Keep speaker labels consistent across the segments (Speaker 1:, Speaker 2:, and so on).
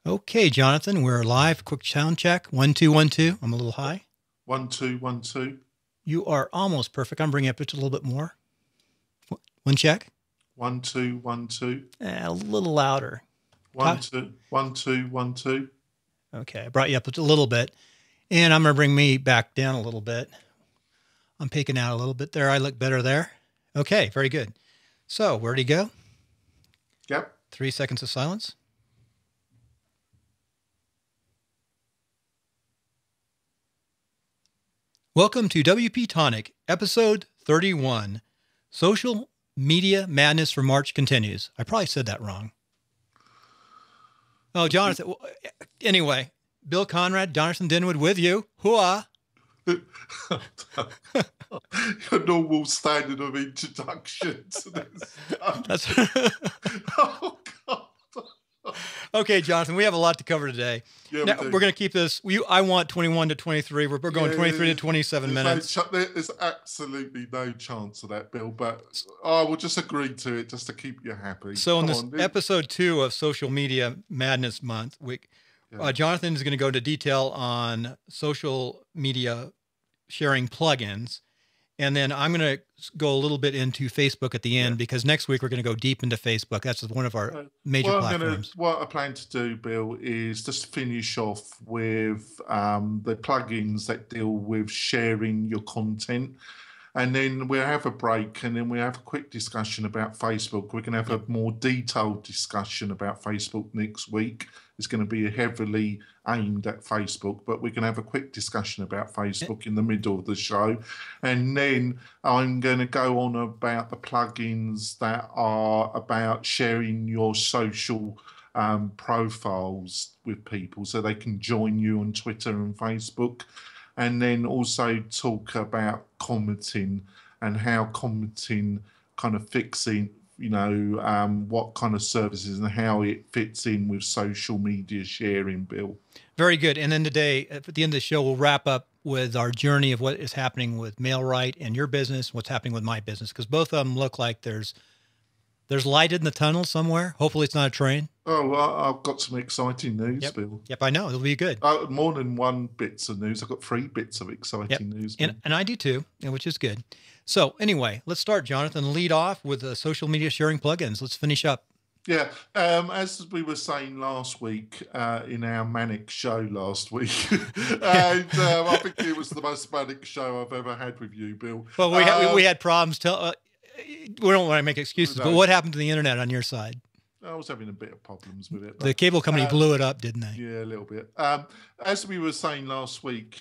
Speaker 1: Okay, Jonathan, we're live. Quick sound check. 1, 2, 1, 2. I'm a little high.
Speaker 2: 1, 2, 1, 2.
Speaker 1: You are almost perfect. I'm bringing it up just a little bit more. One check.
Speaker 2: 1, 2, 1, 2.
Speaker 1: A little louder.
Speaker 2: 1, 2, 1, 2, 1, 2.
Speaker 1: Okay, I brought you up a little bit. And I'm going to bring me back down a little bit. I'm peeking out a little bit there. I look better there. Okay, very good. So, where'd he go?
Speaker 2: Yep.
Speaker 1: 3 seconds of silence. Welcome to WP-Tonic, episode 31. Social Media Madness for March continues. I probably said that wrong. Oh, Jonathan. Anyway, Bill Conrad, Jonathan Dinwood with you. Hooah.
Speaker 2: Your normal standard of introduction to this.
Speaker 1: That's
Speaker 2: Oh, God.
Speaker 1: Okay, Jonathan, we have a lot to cover today.
Speaker 2: Yeah,
Speaker 1: now, we're going to keep this. I want 21 to 23. We're going 23 to 27 minutes.
Speaker 2: There's absolutely no chance of that, Bill, but I will just agree to it just to keep you happy.
Speaker 1: So in this episode 2 of Social Media Madness Month, Jonathan is going to go into detail on social media sharing plugins. And then I'm going to go a little bit into Facebook at the end because next week we're going to go deep into Facebook. That's one of our major platforms.
Speaker 2: What I plan to do, Bill, is just finish off with the plugins that deal with sharing your content. And then we'll have a break and then we'll have a quick discussion about Facebook. We're going to have a more detailed discussion about Facebook next week. It's going to be heavily aimed at Facebook, but we're going to have a quick discussion about Facebook in the middle of the show. And then I'm going to go on about the plugins that are about sharing your social profiles with people so they can join you on Twitter and Facebook. And then also talk about commenting and how commenting kind of fits in, what kind of services and how it fits in with social media sharing, Bill.
Speaker 1: Very good. And then today, at the end of the show, we'll wrap up with our journey of what is happening with MailRite and your business, what's happening with my business, because both of them look like there's light in the tunnel somewhere. Hopefully it's not a train.
Speaker 2: Oh, well, I've got some exciting news, Bill.
Speaker 1: Yep, I know. It'll be good.
Speaker 2: More than one bits of news. I've got 3 bits of exciting news.
Speaker 1: And I do too, which is good. So anyway, let's start, Jonathan. Lead off with the social media sharing plugins. Let's finish up.
Speaker 2: Yeah, as we were saying last week in our manic show last week, and I think it was the most manic show I've ever had with you, Bill.
Speaker 1: Well, we had problems. We don't want to make excuses, but what happened to the internet on your side?
Speaker 2: I was having a bit of problems with it.
Speaker 1: The cable company blew it up, didn't they?
Speaker 2: Yeah, a little bit. As we were saying last week,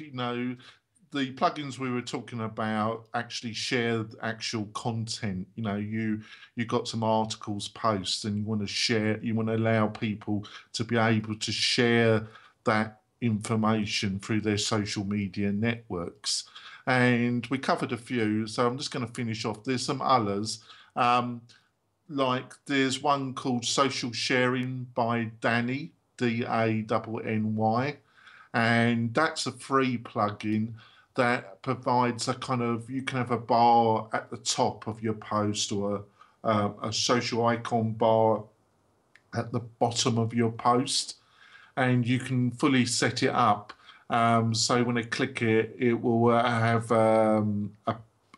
Speaker 2: the plugins we were talking about actually share actual content. You got some articles posts and you want to share, you want to allow people to be able to share that information through their social media networks. And we covered a few, so I'm just going to finish off. There's some others. Like there's one called Social Sharing by Danny, Danny, and that's a free plugin that provides a kind of, you can have a bar at the top of your post or a social icon bar at the bottom of your post, and you can fully set it up. So when I click it, it will have a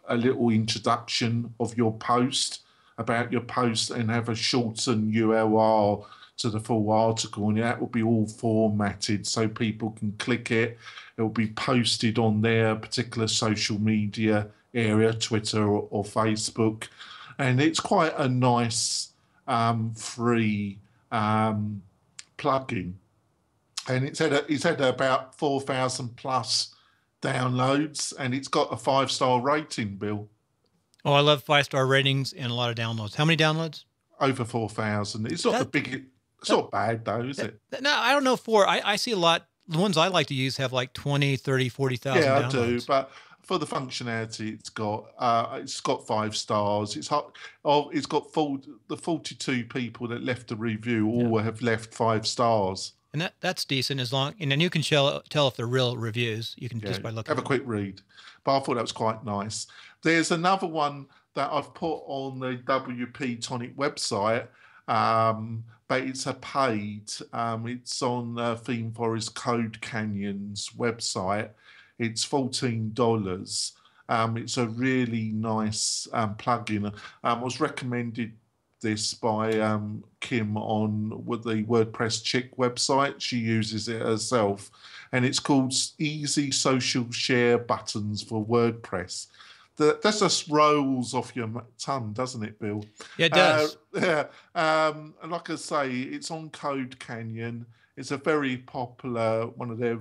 Speaker 2: little introduction of your post, about your post, and have a shortened URL to the full article, and that will be all formatted so people can click it. It will be posted on their particular social media area, Twitter or Facebook, and it's quite a nice free plugin. And it's had about 4,000 plus downloads, and it's got a 5-star rating, Bill.
Speaker 1: Oh, I love 5-star ratings and a lot of downloads. How many downloads?
Speaker 2: Over 4,000. It's not it's not bad though, is it?
Speaker 1: No, I don't know. I see a lot. The ones I like to use have like 20, 30, 40,000
Speaker 2: Yeah,
Speaker 1: downloads.
Speaker 2: I do. But for the functionality it's got 5 stars. It's got the 42 people that left a review all have left 5 stars.
Speaker 1: And that's decent and then you can tell if they're real reviews. You can just by looking.
Speaker 2: Have a quick read. But I thought that was quite nice. There's another one that I've put on the WP-Tonic website, but it's a paid. It's on Theme Forest Code Canyon's website. It's $14. It's a really nice plugin. I was recommended this by Kim on with the WordPress Chick website. She uses it herself, and it's called Easy Social Share Buttons for WordPress. That just rolls off your tongue, doesn't it, Bill?
Speaker 1: Yeah, it does.
Speaker 2: Yeah. And like I say, it's on Code Canyon. It's a very popular, one of their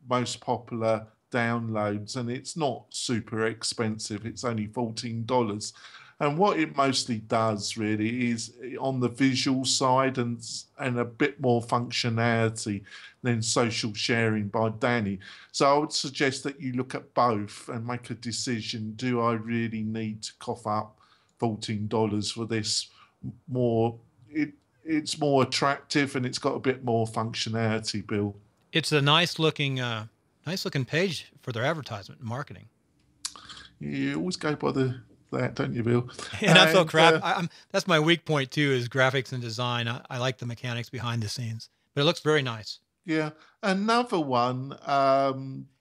Speaker 2: most popular downloads, and it's not super expensive. It's only $14. And what it mostly does really is on the visual side and a bit more functionality than social sharing by Danny. So I would suggest that you look at both and make a decision. Do I really need to cough up $14 for this? It's more attractive and it's got a bit more functionality, Bill.
Speaker 1: It's a nice looking page for their advertisement and marketing.
Speaker 2: You always go by that, don't you, Bill?
Speaker 1: And I feel crap. That's my weak point too, is graphics and design. I like the mechanics behind the scenes, but it looks very nice.
Speaker 2: Yeah. Another one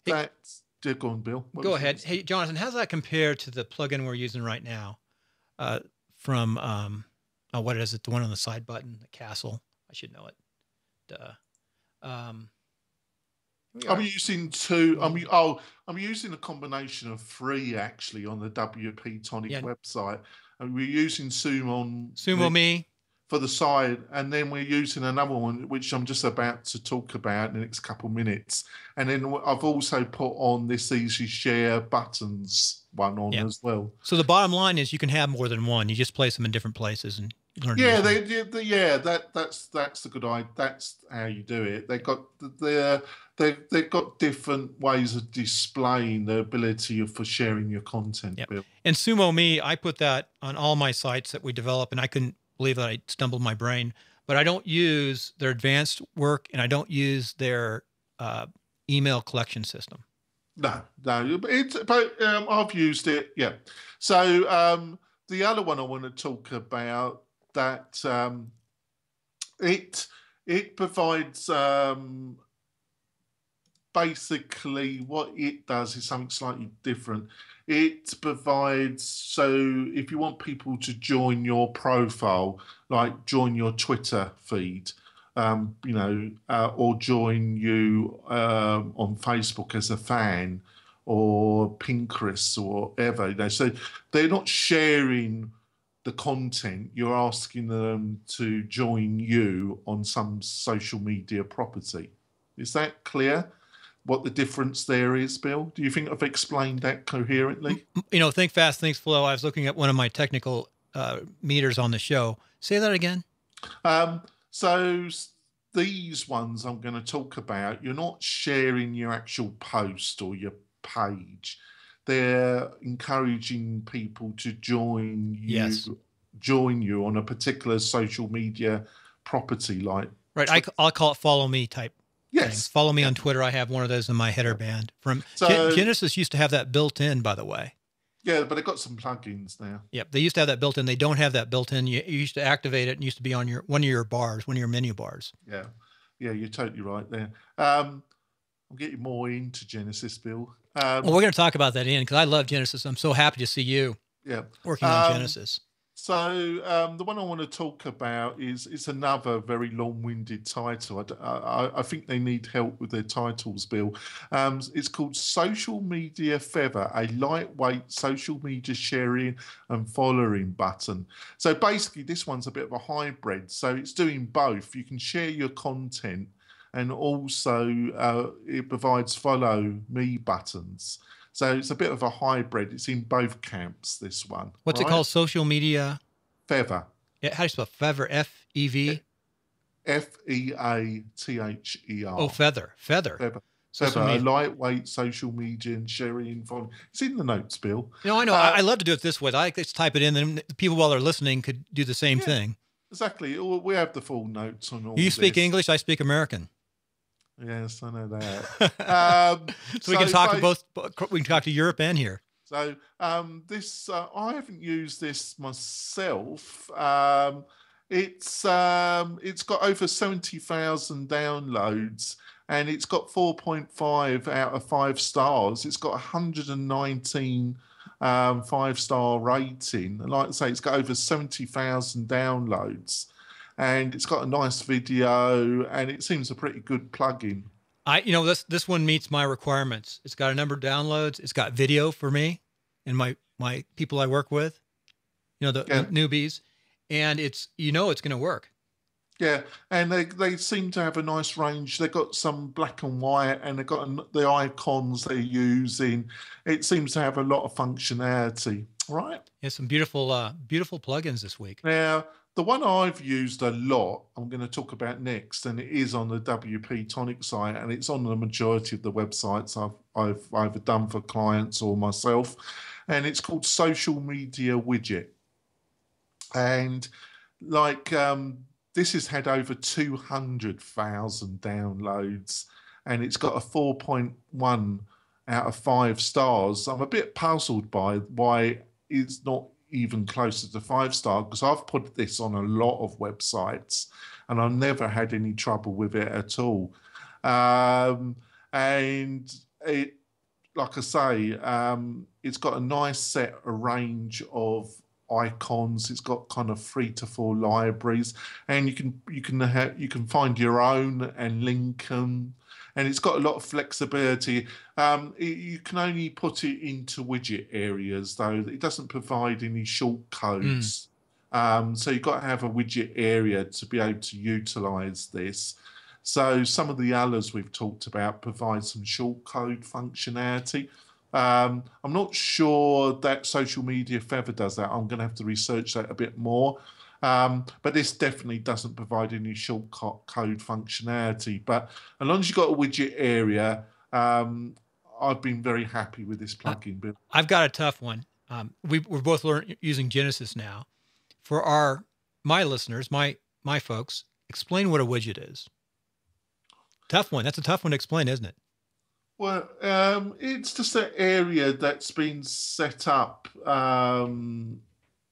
Speaker 2: that's... Go on, Bill.
Speaker 1: Go ahead. Hey, Jonathan, how's that compare to the plugin we're using right now from, what is it? The one on the side button, the castle. I should know it.
Speaker 2: I'm using two. I'm using a combination of three actually on the WP-Tonic website. And we're using
Speaker 1: Sumo.me
Speaker 2: for the side, and then we're using another one which I'm just about to talk about in the next couple of minutes. And then I've also put on this Easy Share Buttons one on as well.
Speaker 1: So the bottom line is you can have more than one. You just place them in different places and learn.
Speaker 2: Yeah, that's the good idea. That's how you do it. They've got different ways of displaying the ability for sharing your content.
Speaker 1: Yep.
Speaker 2: Bill.
Speaker 1: And Sumo.me, I put that on all my sites that we develop, and I couldn't believe that I stumbled my brain. But I don't use their advanced work, and I don't use their email collection system.
Speaker 2: No, but I've used it. Yeah. So the other one I want to talk about that it provides basically what it does is something slightly different. It provides, so if you want people to join your profile, like join your Twitter feed, or join you on Facebook as a fan or Pinterest or whatever, so they're not sharing the content. You're asking them to join you on some social media property. Is that clear? What the difference there is, Bill? Do you think I've explained that coherently?
Speaker 1: Think fast, think slow. I was looking at one of my technical meters on the show. Say that again.
Speaker 2: So these ones I'm going to talk about, you're not sharing your actual post or your page. They're encouraging people to join you on a particular social media property, like
Speaker 1: I'll call it follow me type.
Speaker 2: Yes.
Speaker 1: Things. Follow me on Twitter. I have one of those in my header band. Genesis used to have that built in, by the way.
Speaker 2: Yeah, but they've got some plugins now.
Speaker 1: Yep, they used to have that built in. They don't have that built in. You used to activate it, and it used to be on one of your menu bars.
Speaker 2: Yeah, you're totally right there. I'm getting more into Genesis, Bill.
Speaker 1: Well, we're going to talk about that because I love Genesis. I'm so happy to see you working on Genesis.
Speaker 2: So the one I want to talk about is another very long-winded title. I think they need help with their titles, Bill. It's called Social Media Feather, a lightweight social media sharing and following button. So basically, this one's a bit of a hybrid. So it's doing both. You can share your content, and also it provides follow me buttons. So it's a bit of a hybrid. It's in both camps, this one.
Speaker 1: What's it called? Social Media?
Speaker 2: Feather.
Speaker 1: Yeah, how do you spell Feather? F-E-V?
Speaker 2: F-E-A-T-H-E-R.
Speaker 1: Oh, Feather.
Speaker 2: Feather. A lightweight social media and sharing. It's in the notes, Bill.
Speaker 1: I know. I love to do it this way. I like to type it in, and the people while they're listening could do the same thing.
Speaker 2: Exactly. We have the full notes on all
Speaker 1: You speak English, I speak American.
Speaker 2: Yes, I know that.
Speaker 1: So we can talk to both. We can talk to Europe and here.
Speaker 2: So this, I haven't used this myself. It's got over 70,000 downloads, and it's got 4.5 out of 5 stars. It's got 119 5-star rating. And like I say, it's got over 70,000 downloads, and it's got a nice video, and it seems a pretty good plugin.
Speaker 1: This one meets my requirements. It's got a number of downloads. It's got video for me and my people I work with, the newbies, and it's going to work.
Speaker 2: Yeah, and they seem to have a nice range. They've got some black and white, and they've got the icons they're using. It seems to have a lot of functionality, right?
Speaker 1: Yeah, some beautiful plugins this week.
Speaker 2: Now, the one I've used a lot, I'm going to talk about next, and it is on the WP-Tonic site, and it's on the majority of the websites I've either done for clients or myself, and it's called Social Media Widget. And this has had over 200,000 downloads, and it's got a 4.1 out of 5 stars. I'm a bit puzzled by why it's not even closer to 5-star, because I've put this on a lot of websites and I've never had any trouble with it at all. And it, like I say, it's got a nice range of icons. It's got kind of 3 to 4 libraries, and you can find your own and link them. And it's got a lot of flexibility. You can only put it into widget areas, though. It doesn't provide any shortcodes. So you've got to have a widget area to be able to utilize this. So some of the others we've talked about provide some shortcode functionality. I'm not sure that Social Media Feather does that. I'm going to have to research that a bit more. But this definitely doesn't provide any shortcut code functionality. But as long as you've got a widget area, I've been very happy with this plugin, Bill.
Speaker 1: I've got a tough one. We're both using Genesis now. For my listeners, my folks, explain what a widget is. Tough one. That's a tough one to explain, isn't it?
Speaker 2: Well, it's just an area that's been set up.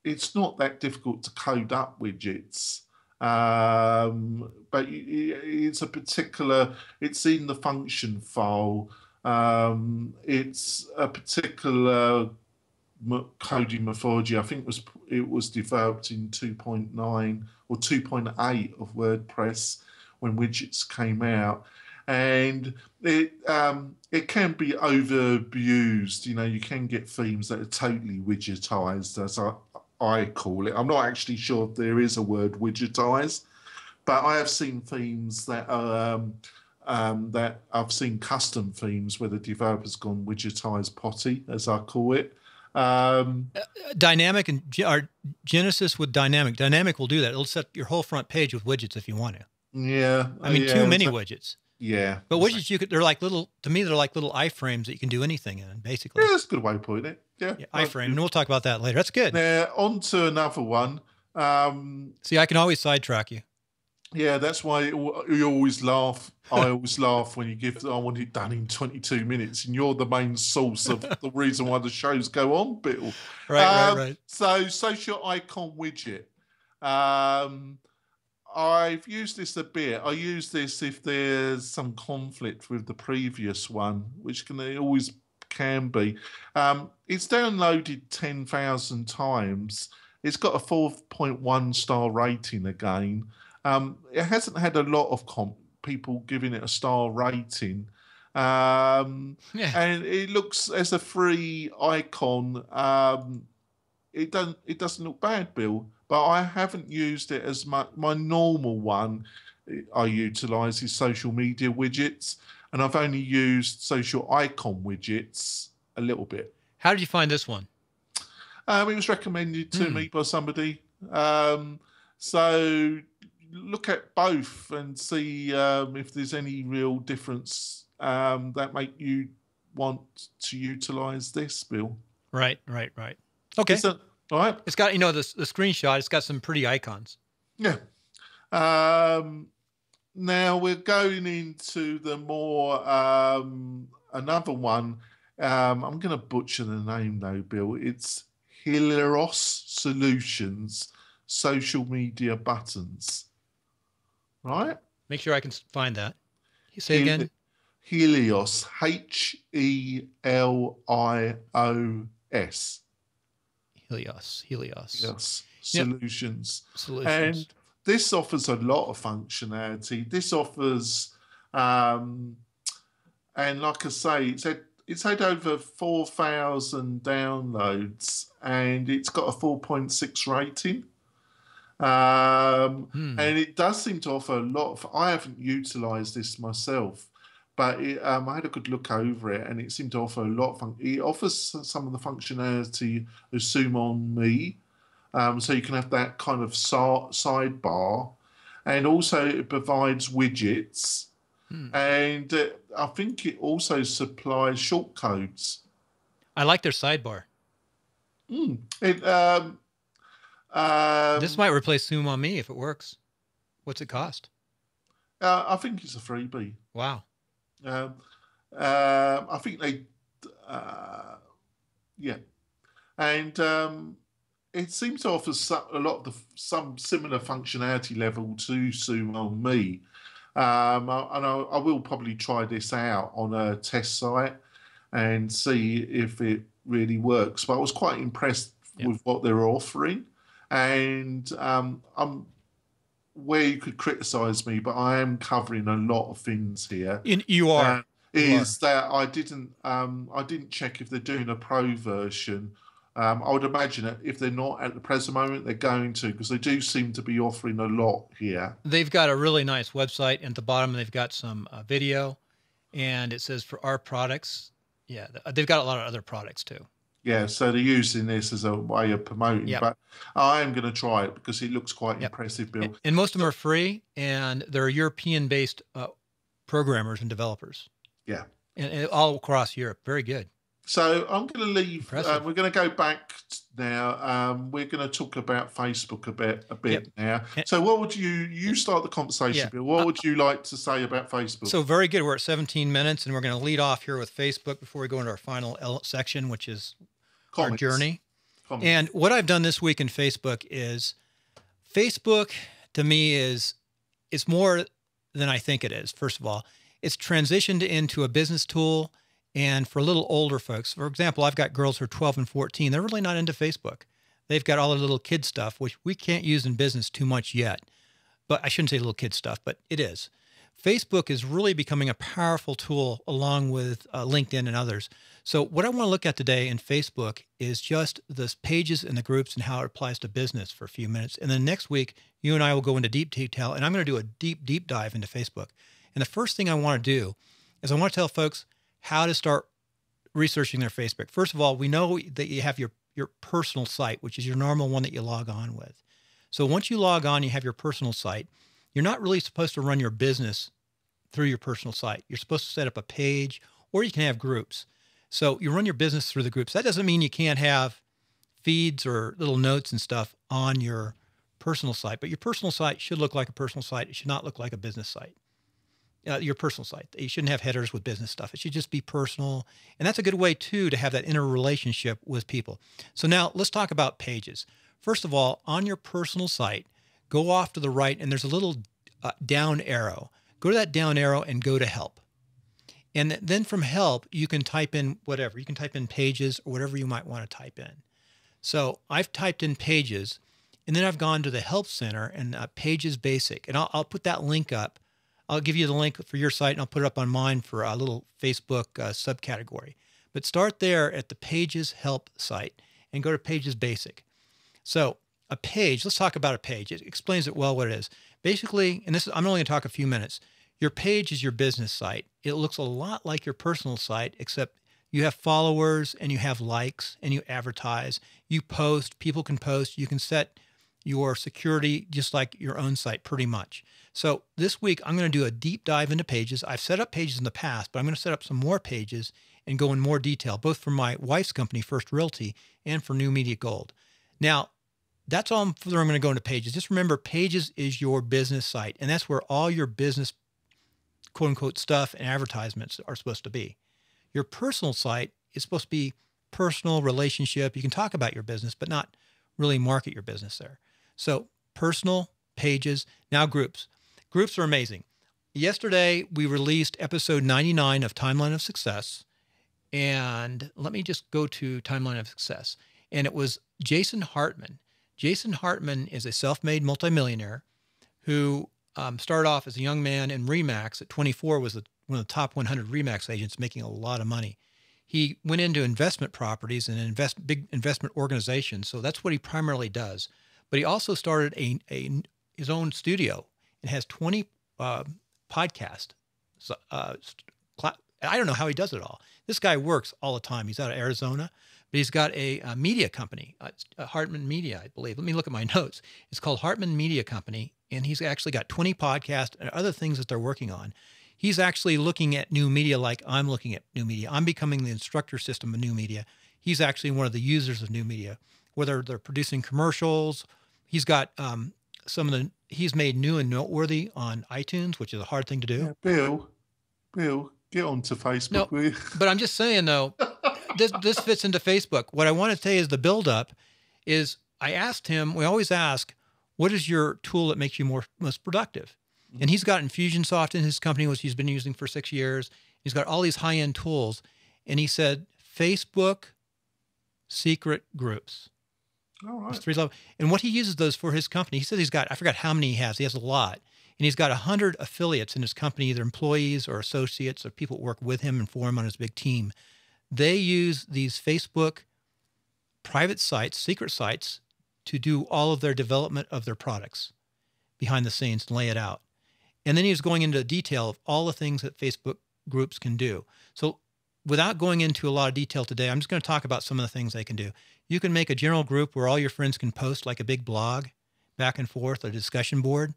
Speaker 2: It's not that difficult to code up widgets, but it's it's in the function file. It's a particular coding methodology. I think it was developed in 2.9 or 2.8 of WordPress when widgets came out. And it can be overused. You can get themes that are totally widgetized, as I call it. I'm not actually sure if there is a word widgetize, but I have seen themes that I've seen custom themes where the developer's gone widgetize potty, as I call it.
Speaker 1: Dynamic and Genesis with Dynamic. Dynamic will do that. It'll set your whole front page with widgets if you want to.
Speaker 2: Yeah.
Speaker 1: I mean, too many widgets.
Speaker 2: Yeah.
Speaker 1: But widgets, they're like little iframes that you can do anything in, basically.
Speaker 2: Yeah, that's a good way of putting it. Yeah.
Speaker 1: Iframe. And we'll talk about that later. That's good.
Speaker 2: Now, on to another one.
Speaker 1: See, I can always sidetrack you.
Speaker 2: Yeah, that's why you always laugh. I always laugh when I want it done in 22 minutes, and you're the main source of the reason why the shows go on, Bill.
Speaker 1: Right.
Speaker 2: So, social icon widget. I've used this a bit. I use this if there's some conflict with the previous one, which always can be. It's downloaded 10,000 times. It's got a 4.1 star rating again. It hasn't had a lot of people giving it a star rating. And it looks as a free icon. It doesn't look bad, Bill, but I haven't used it as much. My normal one I utilize is social media widgets, and I've only used social icon widgets a little bit.
Speaker 1: How did you find this one?
Speaker 2: It was recommended to me by somebody. So look at both and see if there's any real difference that make you want to utilize this, Bill.
Speaker 1: Right. Okay.
Speaker 2: All right.
Speaker 1: It's got, the screenshot, it's got some pretty icons.
Speaker 2: Yeah. Now we're going into the more, another one. I'm going to butcher the name though, Bill. It's Hileros Solutions. social media buttons, right?
Speaker 1: Make sure I can find that. You say
Speaker 2: Hel-
Speaker 1: again?
Speaker 2: Helios, Helios.
Speaker 1: Helios.
Speaker 2: Yes,
Speaker 1: Yep.
Speaker 2: solutions.
Speaker 1: Solutions.
Speaker 2: And this offers a lot of functionality. This offers, and like I say, it's had over 4,000 downloads, and it's got a 4.6 rating. And it does seem to offer a lot of. I haven't utilised this myself, but I had a good look over it, and it seemed to offer a lot of It offers some of the functionality of Zoom on Me, so you can have that kind of sidebar, and also it provides widgets, and I think it also supplies shortcodes.
Speaker 1: I like their sidebar.
Speaker 2: It
Speaker 1: This might replace Zoom on Me if it works. What's it cost?
Speaker 2: I think it's a freebie.
Speaker 1: Wow.
Speaker 2: I think they, yeah, and it seems to offer some similar functionality level to Zoom on Me. I will probably try this out on a test site and see if it really works. But I was quite impressed with what they were offering, and I'm where you could criticize me, but I am covering a lot of things here.
Speaker 1: You are.
Speaker 2: That I didn't check if they're doing a pro version. I would imagine that if they're not at the present moment, they're going to, because they do seem to be offering a lot here.
Speaker 1: They've got a really nice website, and at the bottom they've got some video, and it says for our products. Yeah, they've got a lot of other products too.
Speaker 2: Yeah, so they're using this as a way of promoting, but I am going to try it because it looks quite impressive, Bill.
Speaker 1: And most of them are free, and they're European-based programmers and developers.
Speaker 2: Yeah.
Speaker 1: And all across Europe. Very good.
Speaker 2: So I'm going to leave. We're going to go back now. We're going to talk about Facebook a bit now. So what would you start the conversation, Bill? What would you like to say about Facebook?
Speaker 1: So very good. We're at 17 minutes, and we're going to lead off here with Facebook before we go into our final section, which is our journey. And what I've done this week in Facebook is, Facebook to me it's more than I think it is. First of all, it's transitioned into a business tool. And for a little older folks, for example, I've got girls who are 12 and 14. They're really not into Facebook. They've got all the little kid stuff, which we can't use in business too much yet. But I shouldn't say little kid stuff, but it is. Facebook is really becoming a powerful tool along with LinkedIn and others. So what I want to look at today in Facebook is just the pages and the groups and how it applies to business for a few minutes. And then next week, you and I will go into deep detail, and I'm going to do a deep dive into Facebook. And the first thing I want to do is I want to tell folks how to start researching their Facebook. First of all, we know that you have your personal site, which is your normal one that you log on with. So once you log on, you have your personal site. You're not really supposed to run your business through your personal site. You're supposed to set up a page, or you can have groups. So you run your business through the groups. That doesn't mean you can't have feeds or little notes and stuff on your personal site, but your personal site should look like a personal site. It should not look like a business site. Your personal site. You shouldn't have headers with business stuff. It should just be personal. And that's a good way, too, to have that interrelationship with people. So now let's talk about pages. First of all, on your personal site, go off to the right, and there's a little down arrow. Go to that down arrow and go to help. And then from help, you can type in whatever. You can type in pages or whatever you might want to type in. So I've typed in pages, and then I've gone to the help center and pages basic. And I'll put that link up. I'll give you the link for your site, and I'll put it up on mine for a little Facebook subcategory. But start there at the Pages Help site and go to Pages Basic. So a page, let's talk about a page. It explains it well what it is. Basically, and I'm only going to talk a few minutes, your page is your business site. It looks a lot like your personal site, except you have followers and you have likes and you advertise. You post, people can post. You can set your security just like your own site pretty much. So this week, I'm going to do a deep dive into pages. I've set up pages in the past, but I'm going to set up some more pages and go in more detail, both for my wife's company, First Realty, and for New Media Gold. Now, that's all further I'm going to go into pages. Just remember, pages is your business site, and that's where all your business, quote-unquote, stuff and advertisements are supposed to be. Your personal site is supposed to be personal relationship. You can talk about your business, but not really market your business there. So personal, pages, now groups. Groups are amazing. Yesterday, we released episode 99 of Timeline of Success. And let me just go to Timeline of Success. And it was Jason Hartman. Jason Hartman is a self-made multimillionaire who started off as a young man in Remax. At 24, was one of the top 100 Remax agents, making a lot of money. He went into investment properties and big investment organizations. So that's what he primarily does. But he also started his own studio and has 20 podcasts. So, I don't know how he does it all. This guy works all the time. He's out of Arizona, but he's got a media company, Hartman Media, I believe. Let me look at my notes. It's called Hartman Media Company, and he's actually got 20 podcasts and other things that they're working on. He's actually looking at new media like I'm looking at new media. I'm becoming the instructor system of new media. He's actually one of the users of new media, whether they're producing commercials. He's got he's made new and noteworthy on iTunes, which is a hard thing to do.
Speaker 2: Yeah, Bill, get onto Facebook.
Speaker 1: No, but I'm just saying though, this fits into Facebook. What I want to say is the buildup is I asked him, we always ask, what is your tool that makes you most productive? And he's got Infusionsoft in his company, which he's been using for 6 years. He's got all these high-end tools. And he said, Facebook secret groups.
Speaker 2: All right.
Speaker 1: 3 levels. And what he uses those for his company, he says he's got, I forgot how many he has. He has a lot. And he's got 100 affiliates in his company, either employees or associates or people that work with him and for him on his big team. They use these Facebook private sites, secret sites, to do all of their development of their products behind the scenes and lay it out. And then he was going into detail of all the things that Facebook groups can do. So without going into a lot of detail today, I'm just going to talk about some of the things they can do. You can make a general group where all your friends can post like a big blog back and forth, a discussion board.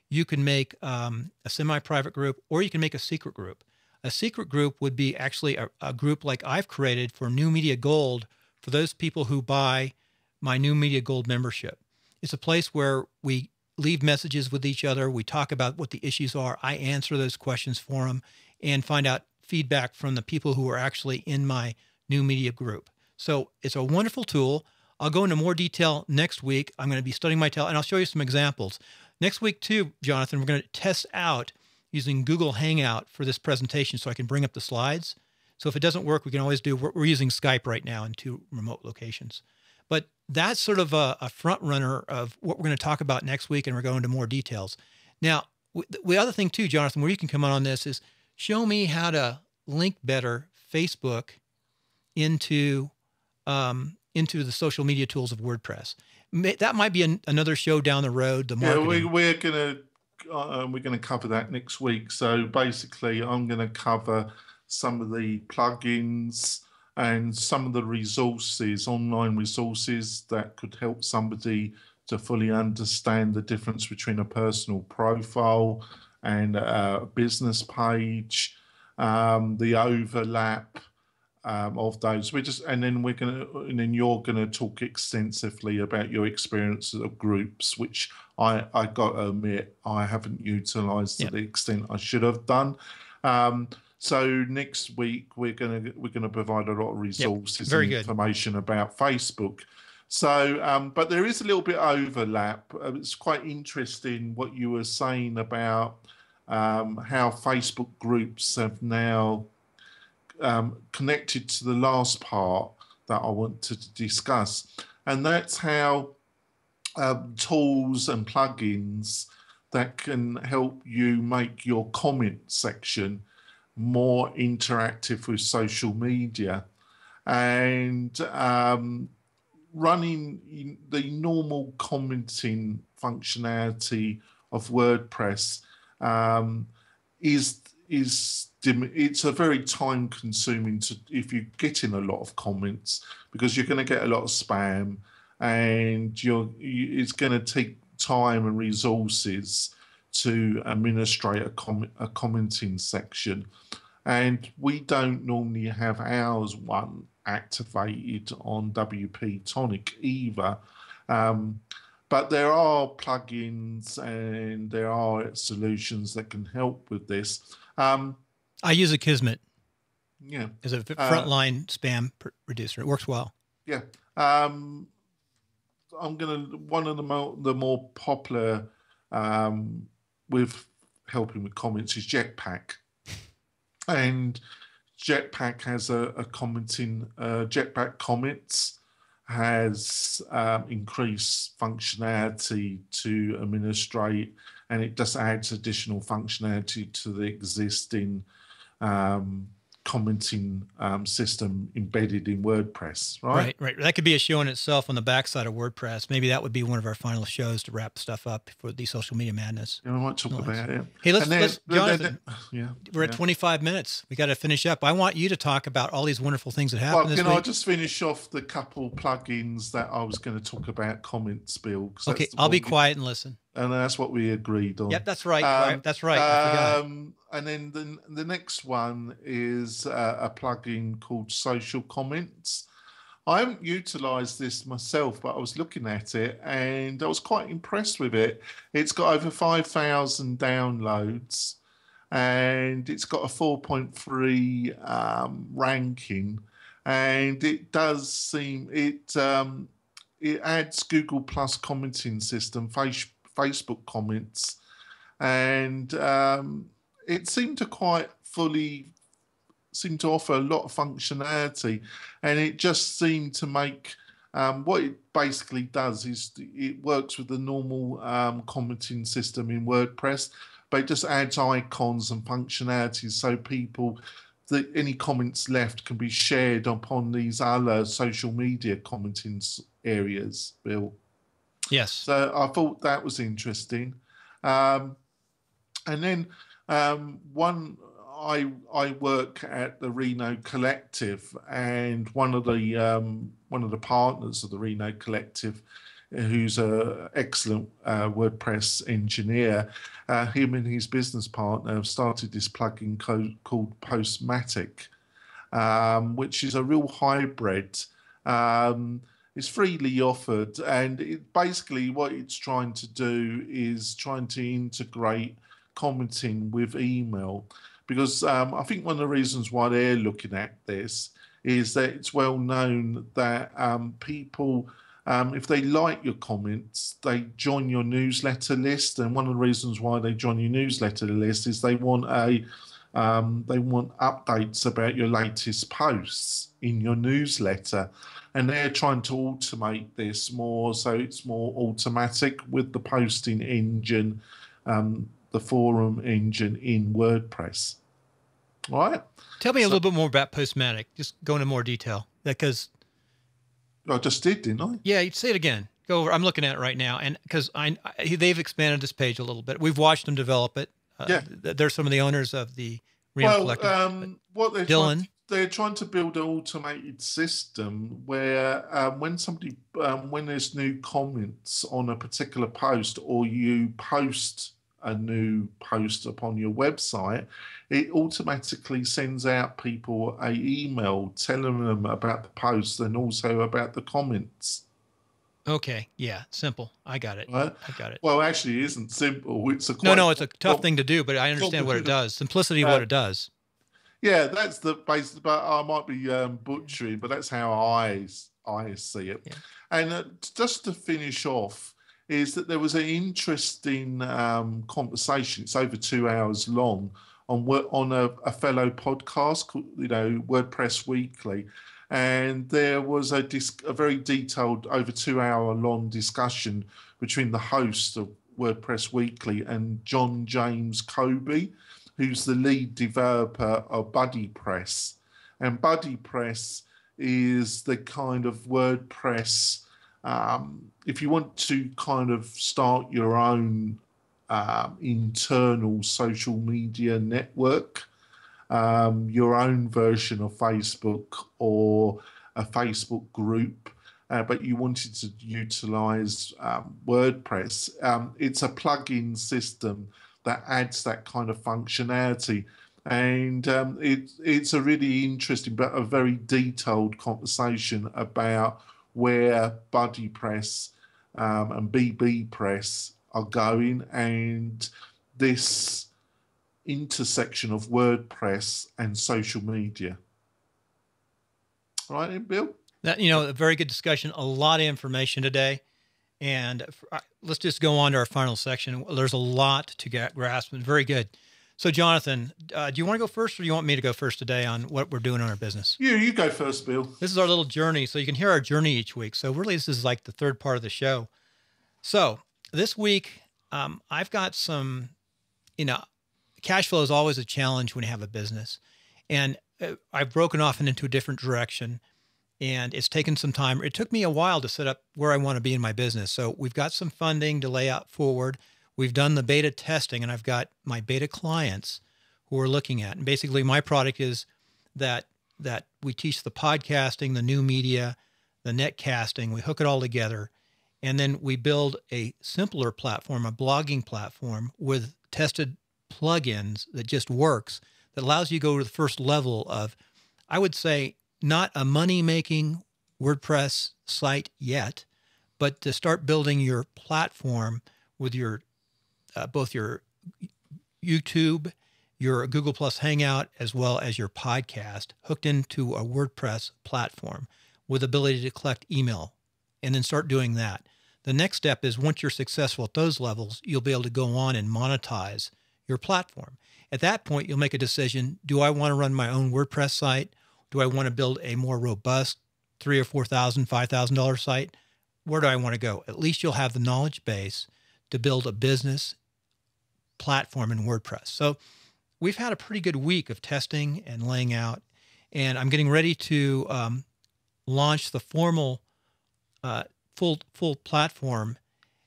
Speaker 1: You can make a semi-private group, or you can make a secret group. A secret group would be actually a group like I've created for New Media Gold for those people who buy my New Media Gold membership. It's a place where we leave messages with each other. We talk about what the issues are. I answer those questions for them and find out feedback from the people who are actually in my New Media group. So it's a wonderful tool. I'll go into more detail next week. I'm going to be studying my and I'll show you some examples. Next week too, Jonathan, we're going to test out using Google Hangout for this presentation so I can bring up the slides. So if it doesn't work, we can always we're using Skype right now in 2 remote locations. But that's sort of a front runner of what we're going to talk about next week, and we're going into more details. Now, the other thing too, Jonathan, where you can come on this is show me how to link better Facebook into the social media tools of WordPress. That might be another show down the road. The marketing.
Speaker 2: Yeah, we're gonna cover that next week. So basically, I'm going to cover some of the plugins and some of the resources, online resources that could help somebody to fully understand the difference between a personal profile and a business page, the overlap of those. And then you're gonna talk extensively about your experience of groups, which I got to admit I haven't utilized to the extent I should have done. So next week we're gonna provide a lot of resources and information about Facebook. So, but there is a little bit of overlap. It's quite interesting what you were saying about how Facebook groups have now connected to the last part that I want to discuss, and that's how tools and plugins that can help you make your comment section more interactive with social media, and running the normal commenting functionality of WordPress it's a very time consuming if you're getting a lot of comments, because you're going to get a lot of spam, and it's going to take time and resources to administrate a commenting section. And we don't normally have ours activated on WP-Tonic either. But there are plugins and there are solutions that can help with this.
Speaker 1: I use a Kismet.
Speaker 2: Yeah.
Speaker 1: As a frontline spam reducer. It works well.
Speaker 2: Yeah. one of the more popular with helping with comments is Jetpack, and Jetpack has a commenting Jetpack comments has increased functionality to administrate, and it just adds additional functionality to the existing commenting system embedded in WordPress, right?
Speaker 1: Right. That could be a show in itself on the backside of WordPress. Maybe that would be one of our final shows to wrap stuff up for the social media madness.
Speaker 2: Yeah, we might talk about it.
Speaker 1: Hey, let's Jonathan,
Speaker 2: yeah,
Speaker 1: we're at 25 minutes. We got to finish up. I want you to talk about all these wonderful things that happened this week.
Speaker 2: Can I just finish off the couple plugins that I was going to talk about, comments, Bill?
Speaker 1: Okay, I'll be quiet and listen.
Speaker 2: And that's what we agreed on.
Speaker 1: Yep, that's right. That's right. I forgot.
Speaker 2: And then the next one is a plugin called Social Comments. I haven't utilized this myself, but I was looking at it and I was quite impressed with it. It's got over 5,000 downloads and it's got a 4.3 ranking. And it does seem, it adds Google Plus commenting system, Facebook comments, and it seemed to offer a lot of functionality, and it just seemed to make what it basically does is it works with the normal commenting system in WordPress, but it just adds icons and functionalities so any comments left can be shared upon these other social media commenting areas, Bill.
Speaker 1: Yes.
Speaker 2: So I thought that was interesting. And then I work at the Reno Collective, and one of the partners of the Reno Collective, who's an excellent WordPress engineer, him and his business partner have started this plugin called Postmatic, which is a real hybrid. It's freely offered, and basically what it's trying to do is trying to integrate commenting with email, because I think one of the reasons why they're looking at this is that it's well known that people, if they like your comments, they join your newsletter list, and one of the reasons why they join your newsletter list is they want updates about your latest posts in your newsletter. And they're trying to automate this more, so it's more automatic with the posting engine, the forum engine in WordPress. All right.
Speaker 1: Tell me a little bit more about Postmatic. Just go into more detail, because
Speaker 2: I just did, didn't I?
Speaker 1: Yeah, you say it again. Go over. I'm looking at it right now, and because they've expanded this page a little bit. We've watched them develop it. They're some of the owners of the Reno Collective. Dylan.
Speaker 2: They're trying to build an automated system where when there's new comments on a particular post, or you post a new post upon your website, it automatically sends out people an email telling them about the post and also about the comments.
Speaker 1: Okay, yeah, simple. I got it.
Speaker 2: Right?
Speaker 1: I got it.
Speaker 2: Well, actually, it isn't simple. It's a
Speaker 1: no. It's a tough thing to do, but I understand what it does. Simplicity of what it does.
Speaker 2: Yeah, that's the base. But I might be butchering, but that's how I see it. Yeah. And just to finish off, is that there was an interesting conversation. It's over 2 hours long on a fellow podcast called, WordPress Weekly, and there was a very detailed, over 2 hour long discussion between the host of WordPress Weekly and John James Kobe, who's the lead developer of BuddyPress. And BuddyPress is the kind of WordPress, if you want to kind of start your own internal social media network, your own version of Facebook or a Facebook group, but you wanted to utilize WordPress, it's a plugin system that adds that kind of functionality. And it's a really interesting but a very detailed conversation about where BuddyPress and BBPress are going, and this intersection of WordPress and social media. All right, Bill?
Speaker 1: A very good discussion, a lot of information today. And let's just go on to our final section. There's a lot to grasp, and very good. So, Jonathan, do you want to go first, or do you want me to go first today on what we're doing in our business?
Speaker 2: You go first, Bill.
Speaker 1: This is our little journey, so you can hear our journey each week. So really, this is like the third part of the show. So this week, I've got some, cash flow is always a challenge when you have a business. And I've broken off into a different direction, and it's taken some time. It took me a while to set up where I want to be in my business. So we've got some funding to lay out forward. We've done the beta testing, and I've got my beta clients who are looking at. And basically, my product is that we teach the podcasting, the new media, the net casting. We hook it all together, and then we build a simpler platform, a blogging platform with tested plugins that just works, that allows you to go to the first level of, I would say, not a money-making WordPress site yet, but to start building your platform with your both your YouTube, your Google Plus Hangout, as well as your podcast hooked into a WordPress platform with ability to collect email, and then start doing that. The next step is, once you're successful at those levels, you'll be able to go on and monetize your platform. At that point, you'll make a decision. Do I want to run my own WordPress site? Do I want to build a more robust $3,000 or $4,000, $5,000 site? Where do I want to go? At least you'll have the knowledge base to build a business platform in WordPress. So we've had a pretty good week of testing and laying out, and I'm getting ready to launch the formal full platform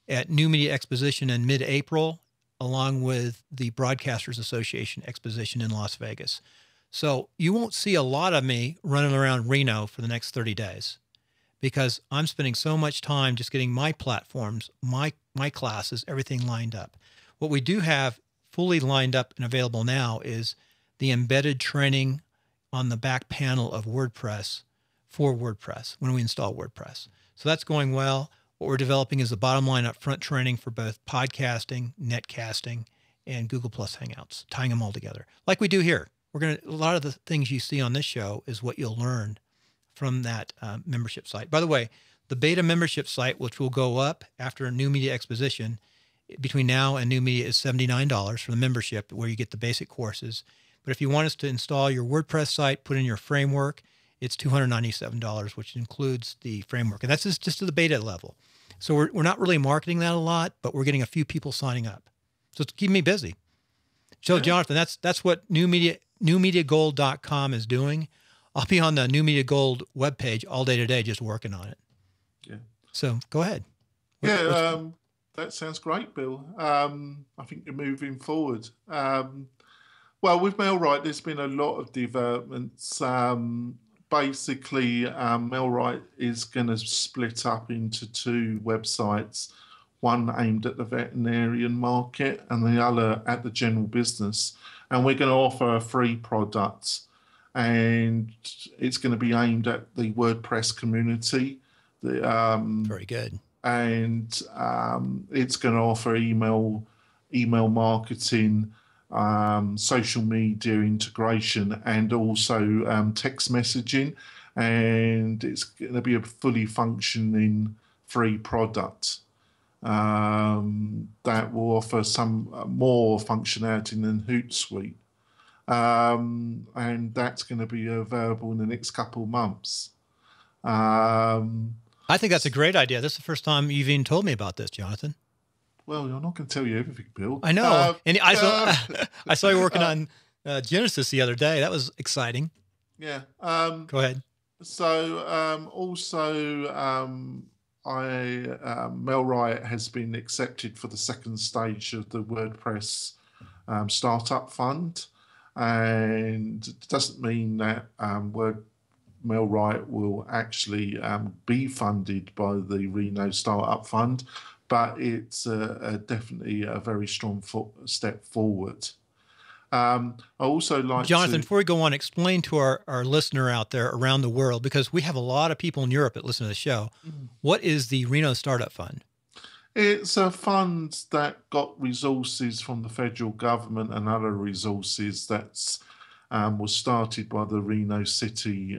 Speaker 1: at New Media Exposition in mid-April, along with the Broadcasters Association Exposition in Las Vegas. So you won't see a lot of me running around Reno for the next 30 days because I'm spending so much time just getting my platforms, my classes, everything lined up. What we do have fully lined up and available now is the embedded training on the back panel of WordPress for WordPress when we install WordPress. So that's going well. What we're developing is the bottom line upfront training for both podcasting, netcasting, and Google Plus Hangouts, tying them all together like we do here. A lot of the things you see on this show is what you'll learn from that membership site. By the way, the beta membership site, which will go up after a New Media Exposition, between now and New Media, is $79 for the membership, where you get the basic courses. But if you want us to install your WordPress site, put in your framework, it's $297, which includes the framework. And that's just to the beta level. So we're not really marketing that a lot, but we're getting a few people signing up. So it's keeping me busy. So yeah. Jonathan, that's what newmediagold.com is doing. I'll be on the New Media Gold webpage all day today just working on it.
Speaker 2: Yeah.
Speaker 1: So go ahead.
Speaker 2: That sounds great, Bill. I think you're moving forward. Well, with MailRite, there's been a lot of developments. Basically, MailRite is going to split up into two websites, one aimed at the veterinarian market and the other at the general business. And we're going to offer a free product, and it's going to be aimed at the WordPress community.
Speaker 1: Very good.
Speaker 2: And it's going to offer email marketing, social media integration, and also text messaging. And it's going to be a fully functioning free product that will offer some more functionality than Hootsuite. And that's going to be available in the next couple of months.
Speaker 1: I think that's a great idea. This is the first time you've even told me about this, Jonathan.
Speaker 2: Well, I'm not going to tell you everything, Bill.
Speaker 1: I know. And I saw you working on Genesis the other day. That was exciting.
Speaker 2: Yeah.
Speaker 1: Go ahead.
Speaker 2: So MailRite has been accepted for the second stage of the WordPress Startup Fund. And it doesn't mean that MailRite will actually be funded by the Reno Startup Fund, but it's definitely a very strong step forward. I also like
Speaker 1: Jonathan, before we go on, explain to our listener out there around the world, because we have a lot of people in Europe that listen to the show. What is the Reno Startup Fund?
Speaker 2: It's a fund that got resources from the federal government and other resources that was started by the Reno City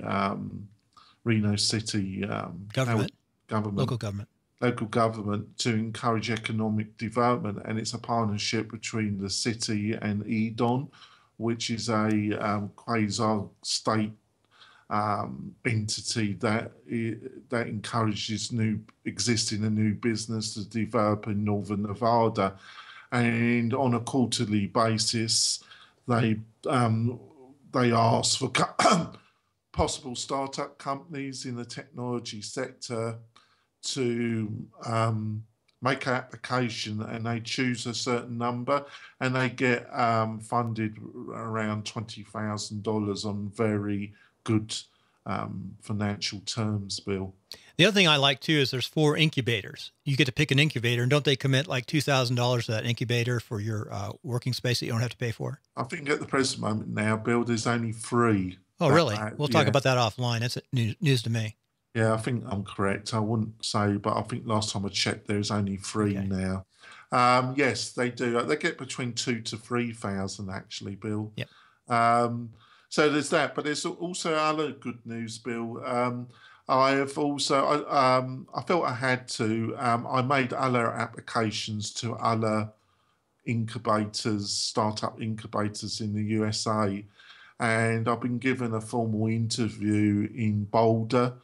Speaker 1: government, local government.
Speaker 2: local government to encourage economic development, and it's a partnership between the city and EDON, which is a quasi-state entity that encourages existing and new business to develop in Northern Nevada, and on a quarterly basis, they ask for possible startup companies in the technology sector to make an application, and they choose a certain number, and they get funded around $20,000 on very good financial terms, Bill.
Speaker 1: The other thing I like too is there's 4 incubators. You get to pick an incubator, and don't they commit like $2,000 to that incubator for your working space that you don't have to pay for?
Speaker 2: I think at the present moment now, Bill, there's only 3.
Speaker 1: Oh, really? We'll talk about that offline. That's news to me.
Speaker 2: Yeah, I think I'm correct. I wouldn't say, but I think last time I checked, there's only 3 now. Yes, they do. They get between 2,000 to 3,000 actually, Bill.
Speaker 1: Yep.
Speaker 2: So there's that, but there's also other good news, Bill. I have also, I felt I had to. I made other applications to other incubators, startup incubators in the USA, and I've been given a formal interview in Boulder.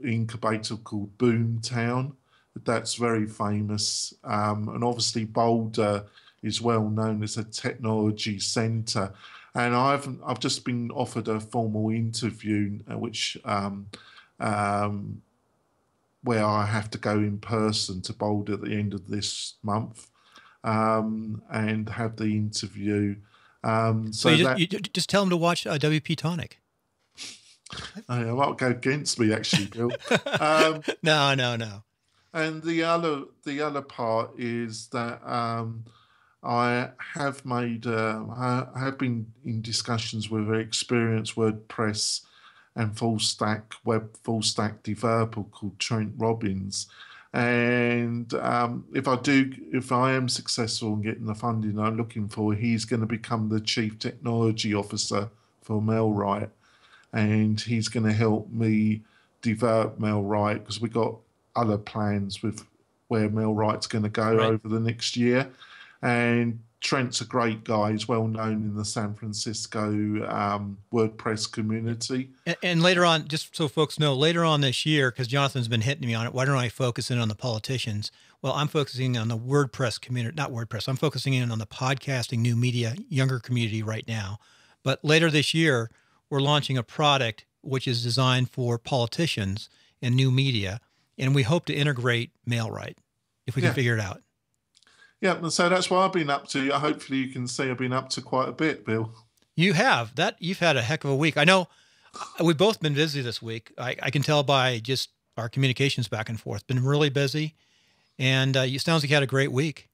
Speaker 2: Incubator called Boomtown. That's very famous, and obviously Boulder is well known as a technology center. And I've just been offered a formal interview, which where I have to go in person to Boulder at the end of this month, and have the interview.
Speaker 1: So you just tell them to watch WP-Tonic.
Speaker 2: I might go against me actually, Bill.
Speaker 1: No.
Speaker 2: And the other part is that I have been in discussions with an experienced WordPress and full stack developer called Trent Robbins. And if I am successful in getting the funding I'm looking for, he's going to become the Chief Technology Officer for MailRite. And he's going to help me develop MailRite, because we got other plans with where MailRite's going to go over the next year. And Trent's a great guy. He's well known in the San Francisco WordPress community.
Speaker 1: And later on, just so folks know, later on this year, because Jonathan's been hitting me on it, why don't I focus in on the politicians? Well, I'm focusing on the WordPress community, not WordPress. I'm focusing in on the podcasting, new media, younger community right now. But later this year, we're launching a product which is designed for politicians and new media, and we hope to integrate MailRite if we can figure it out.
Speaker 2: Yeah, and so that's what I've been up to. Hopefully you can see I've been up to quite a bit, Bill.
Speaker 1: You have. You've had a heck of a week. I know we've both been busy this week. I can tell by just our communications back and forth. Been really busy, and it sounds like you had a great week.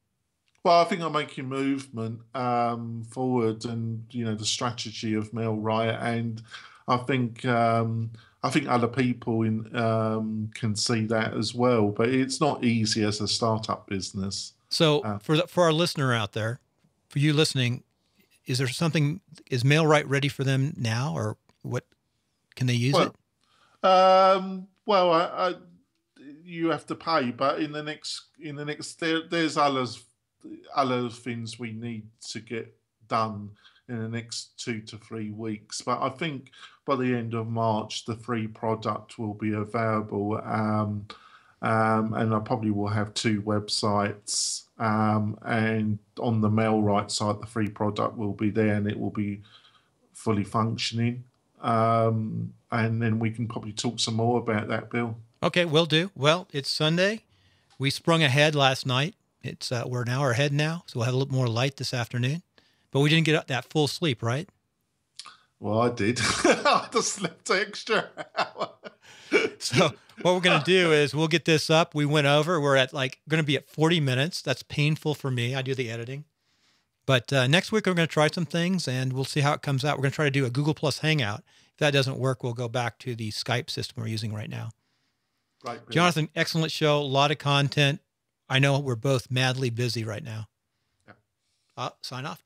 Speaker 2: Well, I think I'm making movement forward, and the strategy of MailRite, and I think other people can see that as well. But it's not easy as a startup business.
Speaker 1: So for our listener out there, for you listening, is MailRite ready for them now, or what? Can they use it?
Speaker 2: Well, you have to pay, but in the next there's other things we need to get done in the next 2 to 3 weeks. But I think by the end of March, the free product will be available, and I probably will have 2 websites. And on the MailRite site, the free product will be there, and it will be fully functioning. And then we can probably talk some more about that, Bill.
Speaker 1: Okay, will do. Well, it's Sunday. We sprung ahead last night. We're an hour ahead now, so we'll have a little more light this afternoon. But we didn't get that full sleep, right?
Speaker 2: Well, I did. I just slept an extra hour.
Speaker 1: So what we're going to do is we'll get this up. We went over. We're at going to be at 40 minutes. That's painful for me. I do the editing. But next week, we're going to try some things, and we'll see how it comes out. We're going to try to do a Google Plus Hangout. If that doesn't work, we'll go back to the Skype system we're using right now.
Speaker 2: Right,
Speaker 1: Jonathan, excellent show. A lot of content. I know we're both madly busy right now.
Speaker 2: Yeah.
Speaker 1: Sign off.